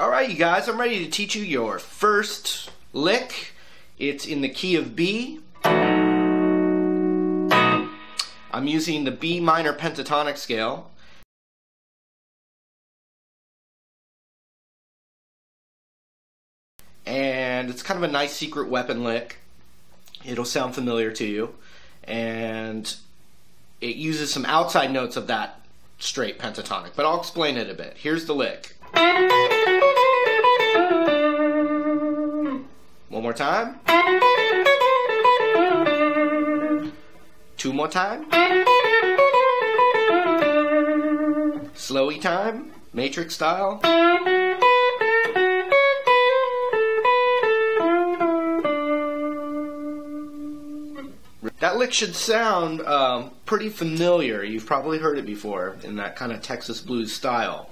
Alright you guys, I'm ready to teach you your first lick. It's in the key of B. I'm using the B minor pentatonic scale. And it's kind of a nice secret weapon lick. It'll sound familiar to you. And it uses some outside notes of that straight pentatonic, but I'll explain it a bit. Here's the lick. One more time. Two more time. Slowy time, matrix style. That lick should sound pretty familiar. You've probably heard it before in that kind of Texas blues style.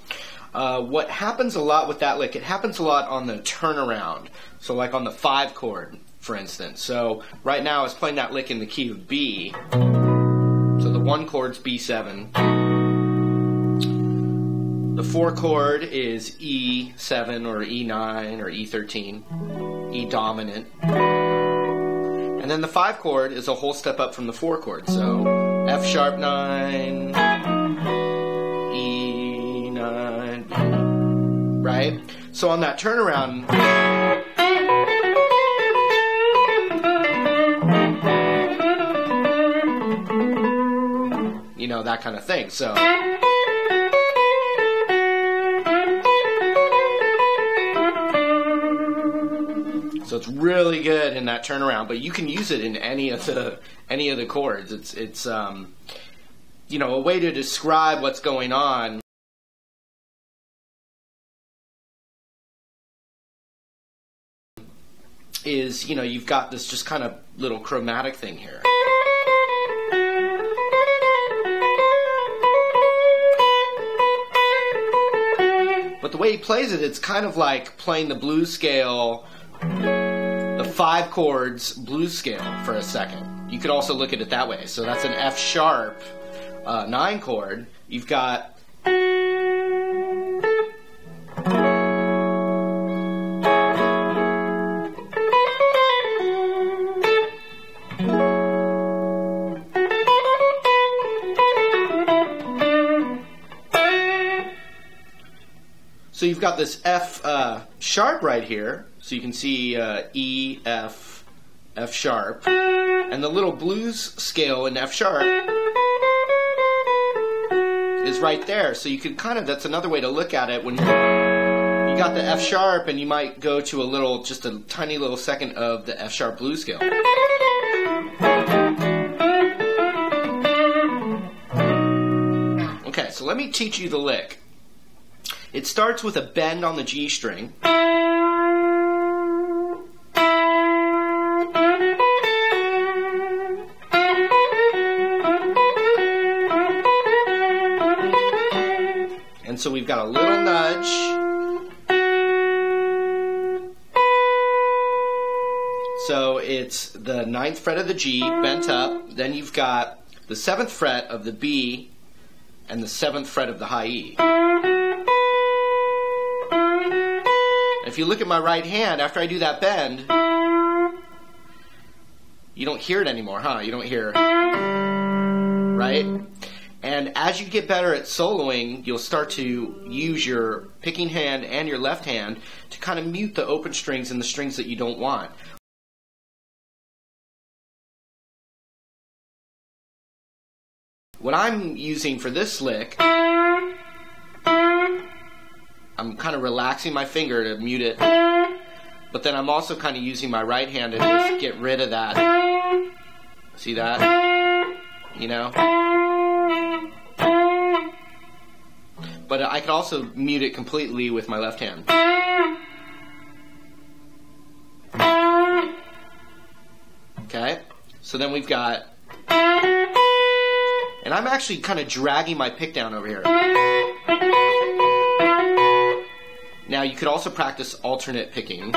What happens a lot with that lick, it happens a lot on the turnaround. So like on the 5 chord, for instance. So right now I was playing that lick in the key of B. So the 1 chord's B7. The 4 chord is E7 or E9 or E13, E dominant. And then the 5 chord is a whole step up from the 4 chord. So F sharp 9, E9, B, right? So on that turnaround, you know, that kind of thing. So it's really good in that turnaround, but you can use it in any of the chords. It's you know, a way to describe what's going on is, you know, you've got this just kind of little chromatic thing here. But the way he plays it, it's kind of like playing the blues scale, the 5 chords blues scale for a second. You could also look at it that way. So that's an F sharp 9 chord. You've got so you've got this F sharp right here, so you can see E, F, F sharp, and the little blues scale in F sharp is right there. So you could kind of, that's another way to look at it. When you got the F sharp, and you might go to a little, just a tiny little second of the F sharp blues scale. Okay, so let me teach you the lick. It starts with a bend on the G string. And so we've got a little nudge. So it's the 9th fret of the G bent up. Then you've got the 7th fret of the B and the 7th fret of the high E. If you look at my right hand, after I do that bend, you don't hear it anymore, huh? You don't hear, right? And as you get better at soloing, you'll start to use your picking hand and your left hand to kind of mute the open strings and the strings that you don't want. What I'm using for this lick, I'm kind of relaxing my finger to mute it, but then I'm also kind of using my right hand to just get rid of that. See that? You know? But I could also mute it completely with my left hand. Okay? So then we've got, and I'm actually kind of dragging my pick down over here. Now you could also practice alternate picking.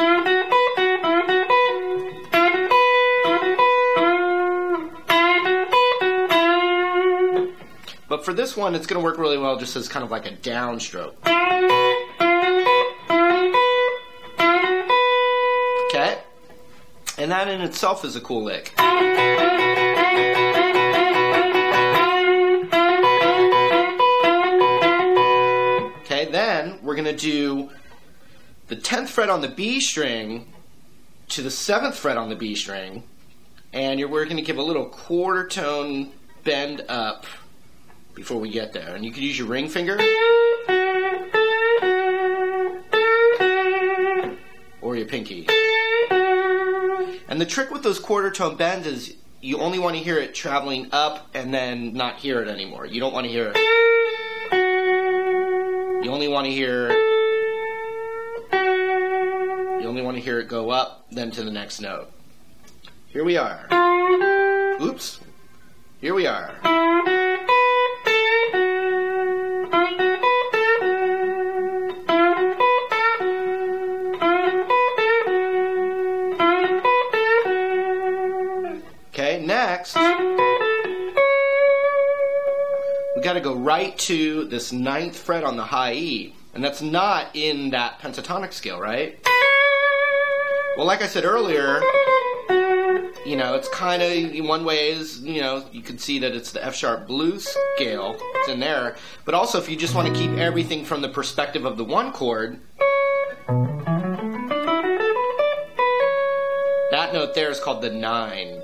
But for this one, it's going to work really well just as kind of like a downstroke. And that in itself is a cool lick. Okay, then we're going to do the 10th fret on the B string to the 7th fret on the B string, and we're going to give a little quarter tone bend up before we get there. And you could use your ring finger or your pinky. And the trick with those quarter tone bends is you only want to hear it traveling up and then not hear it anymore. You don't want to hear it. You only want to hear it go up, then to the next note. Here we are. Oops. Here we are. Okay, next, we got to go right to this 9th fret on the high E. And that's not in that pentatonic scale, right? Well, like I said earlier, you know, it's kind of, in one way is, you know, you can see that it's the F sharp blues scale. It's in there. But also, if you just want to keep everything from the perspective of the one chord, that note there is called the 9.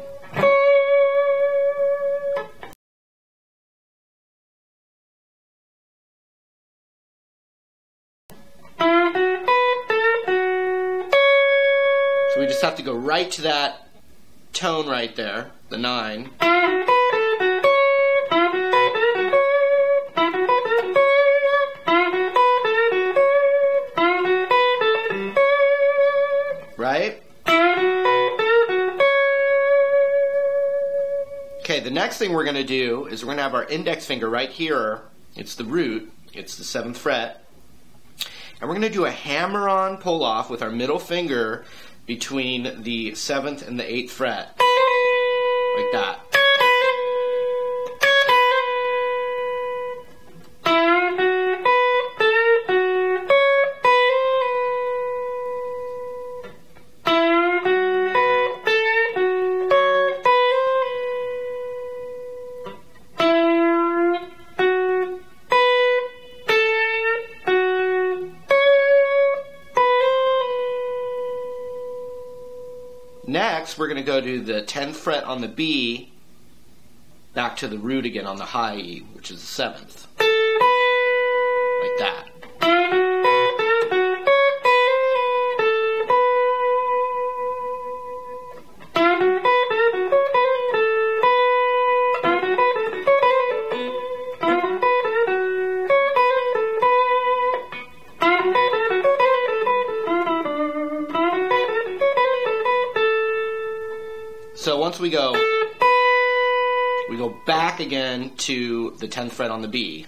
So we just have to go right to that tone right there, the 9. Right? Okay, the next thing we're going to do is we're going to have our index finger right here. It's the root. It's the 7th fret. And we're going to do a hammer-on pull-off with our middle finger between the 7th and the 8th fret. Like that. Next, we're going to go to the 10th fret on the B, back to the root again on the high E, which is the 7th. Like that. So once we go back again to the 10th fret on the B.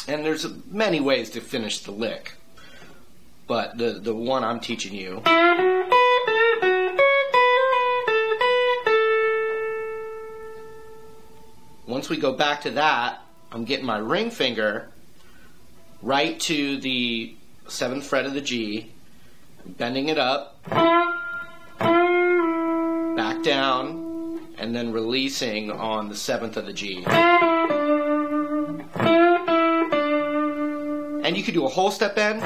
And there's many ways to finish the lick, but the one I'm teaching you. Once we go back to that, I'm getting my ring finger right to the 7th fret of the G, bending it up, back down, and then releasing on the 7th of the G. And you could do a whole step bend.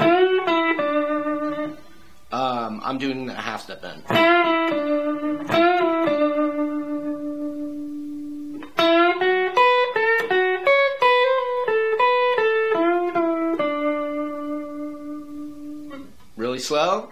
I'm doing a half step bend. Really slow.